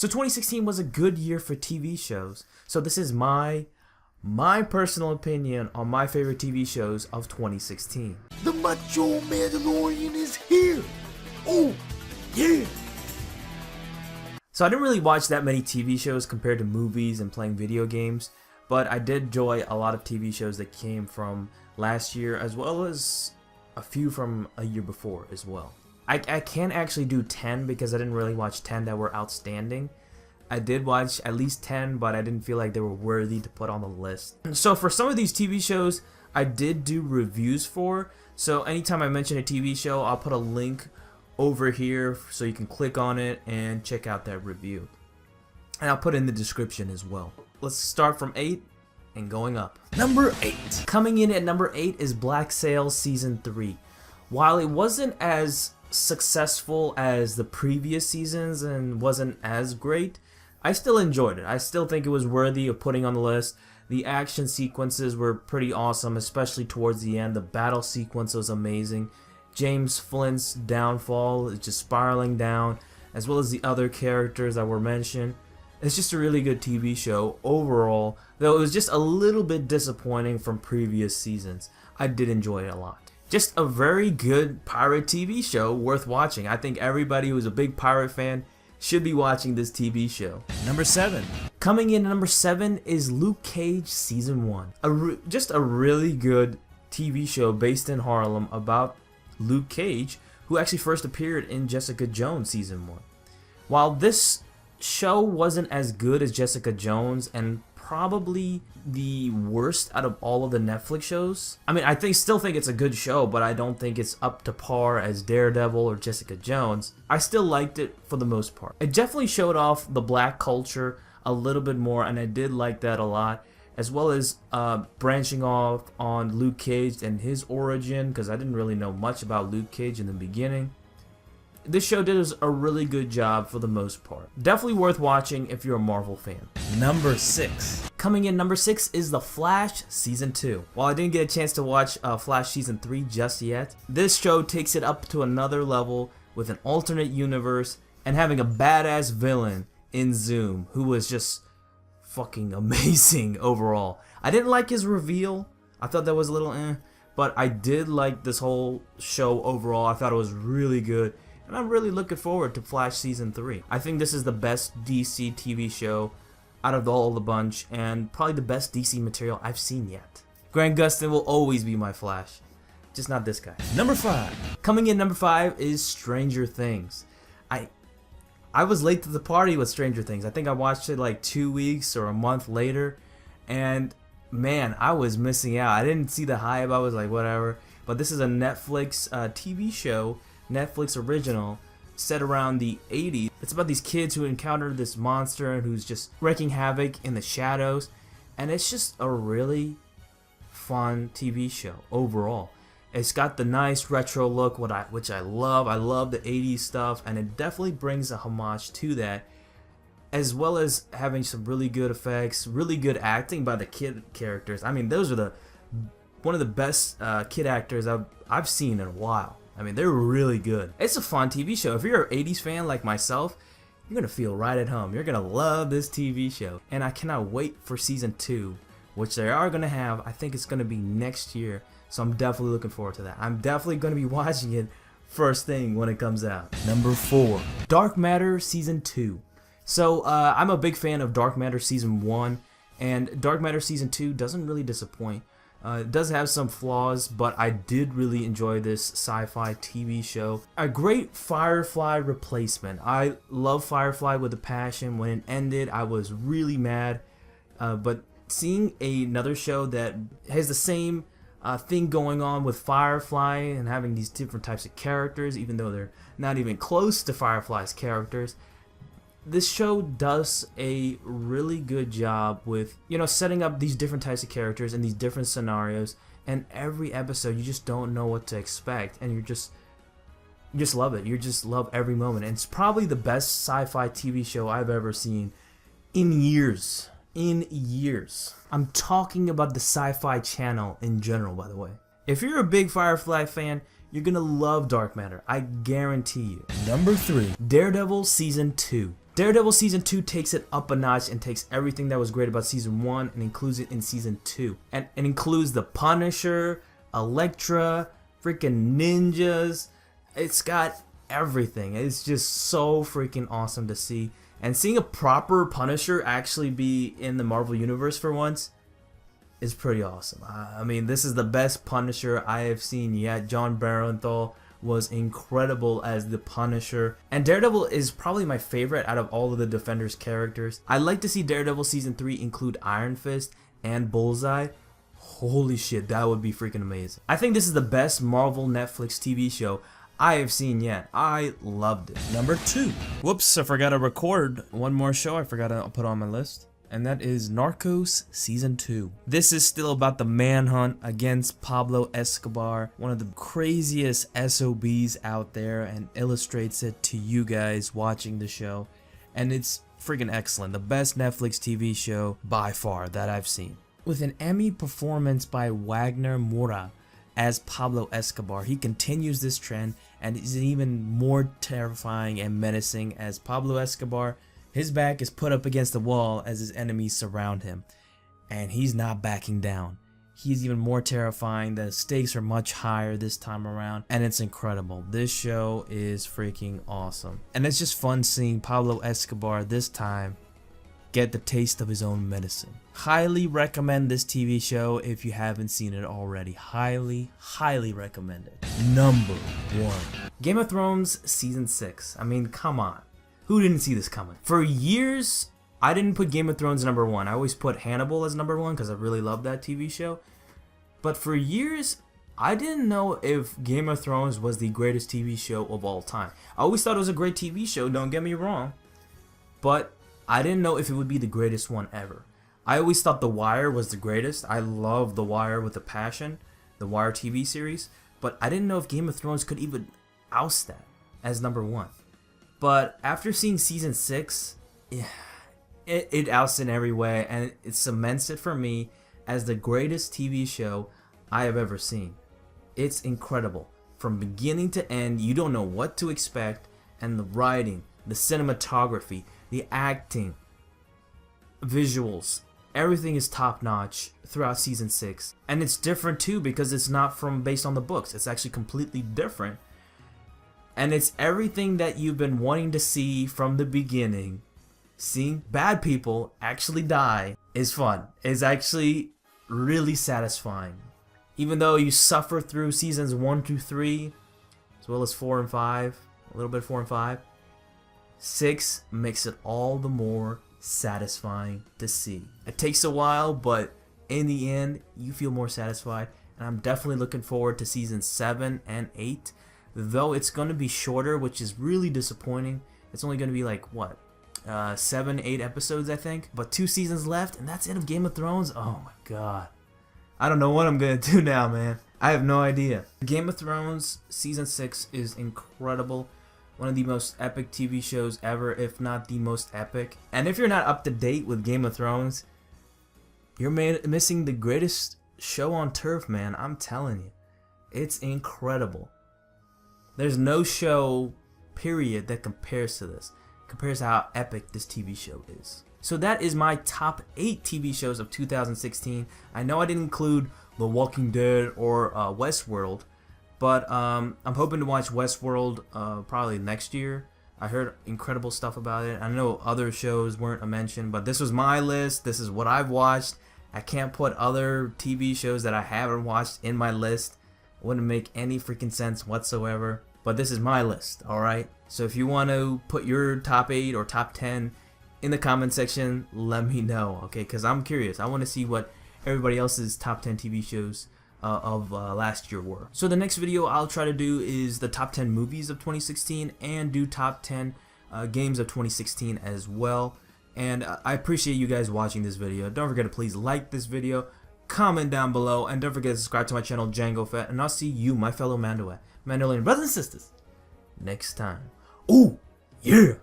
So 2016 was a good year for TV shows. So this is my personal opinion on my favorite TV shows of 2016. The Macho Mandalorian is here! Oh, yeah! So I didn't really watch that many TV shows compared to movies and playing video games, but I did enjoy a lot of TV shows that came from last year as well as a few from a year before as well. I can't actually do 10 because I didn't really watch 10 that were outstanding. I did watch at least 10, but I didn't feel like they were worthy to put on the list. So for some of these TV shows, I did do reviews for. So anytime I mention a TV show, I'll put a link over here so you can click on it and check out that review. And I'll put it in the description as well. Let's start from 8 and going up. Number 8. Coming in at number 8 is Black Sail Season 3. While it wasn't as successful as the previous seasons and wasn't as great, I still enjoyed it. I still think it was worthy of putting on the list. The action sequences were pretty awesome, especially towards the end. The battle sequence was amazing. James Flint's downfall is just spiraling down, as well as the other characters that were mentioned. It's just a really good TV show overall, though it was just a little bit disappointing from previous seasons. I did enjoy it a lot. Just a very good pirate TV show worth watching. I think everybody who's a big pirate fan should be watching this TV show. Number 7. Coming in at number 7 is Luke Cage Season 1. Just a really good TV show based in Harlem about Luke Cage, who actually first appeared in Jessica Jones Season 1. While this show wasn't as good as Jessica Jones and probably the worst out of all of the Netflix shows. I mean, still think it's a good show, but I don't think it's up to par as Daredevil or Jessica Jones. I still liked it for the most part. It definitely showed off the black culture a little bit more, and I did like that a lot, as well as branching off on Luke Cage and his origin, because I didn't really know much about Luke Cage in the beginning. This show did a really good job for the most part. Definitely worth watching if you're a Marvel fan. Number 6. Coming in number 6 is The Flash Season 2. While I didn't get a chance to watch Flash Season 3 just yet, this show takes it up to another level with an alternate universe and having a badass villain in Zoom who was just fucking amazing overall. I didn't like his reveal. I thought that was a little but I did like this whole show overall. I thought it was really good. And I'm really looking forward to Flash Season 3. I think this is the best DC TV show out of all the bunch, and probably the best DC material I've seen yet. Grant Gustin will always be my Flash, just not this guy. Number 5. Coming in number 5 is Stranger Things. I was late to the party with Stranger Things. I think I watched it like 2 weeks or a month later, and man, I was missing out. I didn't see the hype. I was like, whatever. But this is a Netflix TV show, Netflix original, set around the 80s. It's about these kids who encounter this monster who's just wreaking havoc in the shadows, and it's just a really fun TV show overall. It's got the nice retro look, which I love. I love the 80s stuff, and it definitely brings a homage to that, as well as having some really good effects, really good acting by the kid characters. I mean, those are one of the best kid actors I've seen in a while. I mean, they're really good. It's a fun TV show. If you're an 80s fan like myself, you're going to feel right at home. You're going to love this TV show. And I cannot wait for Season 2, which they are going to have. I think it's going to be next year. So I'm definitely looking forward to that. I'm definitely going to be watching it first thing when it comes out. Number 4. Dark Matter Season 2. So I'm a big fan of Dark Matter Season 1. And Dark Matter Season 2 doesn't really disappoint. It does have some flaws, but I did really enjoy this sci-fi TV show. A great Firefly replacement. I love Firefly with a passion. When it ended, I was really mad. But seeing another show that has the same thing going on with Firefly and having these different types of characters, even though they're not even close to Firefly's characters, this show does a really good job with, setting up these different types of characters in these different scenarios, and every episode you just don't know what to expect, and you just love it. You just love every moment, and it's probably the best sci-fi TV show I've ever seen in years. I'm talking about the Sci-Fi Channel in general, by the way. If you're a big Firefly fan, you're gonna love Dark Matter. I guarantee you. Number 3. Daredevil Season 2. Daredevil Season 2 takes it up a notch and takes everything that was great about Season 1 and includes it in Season 2. And it includes the Punisher, Elektra, freaking ninjas. It's got everything. It's just so freaking awesome to see. And seeing a proper Punisher actually be in the Marvel Universe for once is pretty awesome. I mean, this is the best Punisher I have seen yet. John Barenthal was incredible as the Punisher. And Daredevil is probably my favorite out of all of the Defenders characters. I'd like to see Daredevil Season 3 include Iron Fist and Bullseye. Holy shit, that would be freaking amazing. I think this is the best Marvel Netflix TV show I have seen yet. I loved it. Number 2. Whoops, I forgot to record one more show I forgot to put on my list. And that is Narcos Season 2. This is still about the manhunt against Pablo Escobar, one of the craziest SOBs out there, and illustrates it to you guys watching the show. And it's freaking excellent. The best Netflix TV show by far that I've seen. With an Emmy performance by Wagner Moura as Pablo Escobar, he continues this trend and is even more terrifying and menacing as Pablo Escobar. His back is put up against the wall as his enemies surround him, and he's not backing down. He's even more terrifying. The stakes are much higher this time around, and it's incredible. This show is freaking awesome, and it's just fun seeing Pablo Escobar this time get the taste of his own medicine. Highly recommend this TV show if you haven't seen it already. Highly, highly recommend it. Number 1. Game of Thrones Season 6. I mean, come on. Who didn't see this coming? For years, I didn't put Game of Thrones number 1. I always put Hannibal as number 1 because I really love that TV show. But for years, I didn't know if Game of Thrones was the greatest TV show of all time. I always thought it was a great TV show, don't get me wrong. But I didn't know if it would be the greatest one ever. I always thought The Wire was the greatest. I love The Wire with a passion, The Wire TV series. But I didn't know if Game of Thrones could even oust that as number 1. But after seeing Season 6, it outs in every way, and it cements it for me as the greatest TV show I have ever seen. It's incredible. From beginning to end, you don't know what to expect, and the writing, the cinematography, the acting, visuals, everything is top notch throughout Season 6. And it's different too because it's not based on the books. It's actually completely different. And it's everything that you've been wanting to see from the beginning. Seeing bad people actually die is fun. It's actually really satisfying. Even though you suffer through seasons 1 through 3, as well as 4 and 5, a little bit 4 and 5, 6 makes it all the more satisfying to see. It takes a while, but in the end, you feel more satisfied. And I'm definitely looking forward to seasons 7 and 8. Though it's going to be shorter, which is really disappointing. It's only going to be like, what, 7, 8 episodes, I think. But 2 seasons left, and that's it of Game of Thrones. Oh my god. I don't know what I'm going to do now, man. I have no idea. Game of Thrones Season 6 is incredible. One of the most epic TV shows ever, if not the most epic. And if you're not up to date with Game of Thrones, you're missing the greatest show on turf, man. I'm telling you. It's incredible. There's no show, period, that compares to this. Compares to how epic this TV show is. So that is my top 8 TV shows of 2016. I know I didn't include The Walking Dead or Westworld, but I'm hoping to watch Westworld probably next year. I heard incredible stuff about it. I know other shows weren't a mention, but this was my list. This is what I've watched. I can't put other TV shows that I haven't watched in my list. It wouldn't make any freaking sense whatsoever. But this is my list, alright? So if you want to put your top 8 or top 10 in the comment section, let me know, okay? Because I'm curious. I want to see what everybody else's top 10 TV shows of last year were. So the next video I'll try to do is the top 10 movies of 2016 and do top 10 games of 2016 as well. And I appreciate you guys watching this video. Don't forget to please like this video, comment down below, and don't forget to subscribe to my channel, Django Fett. And I'll see you, my fellow Mandalorian brothers and sisters, next time. Ooh, yeah!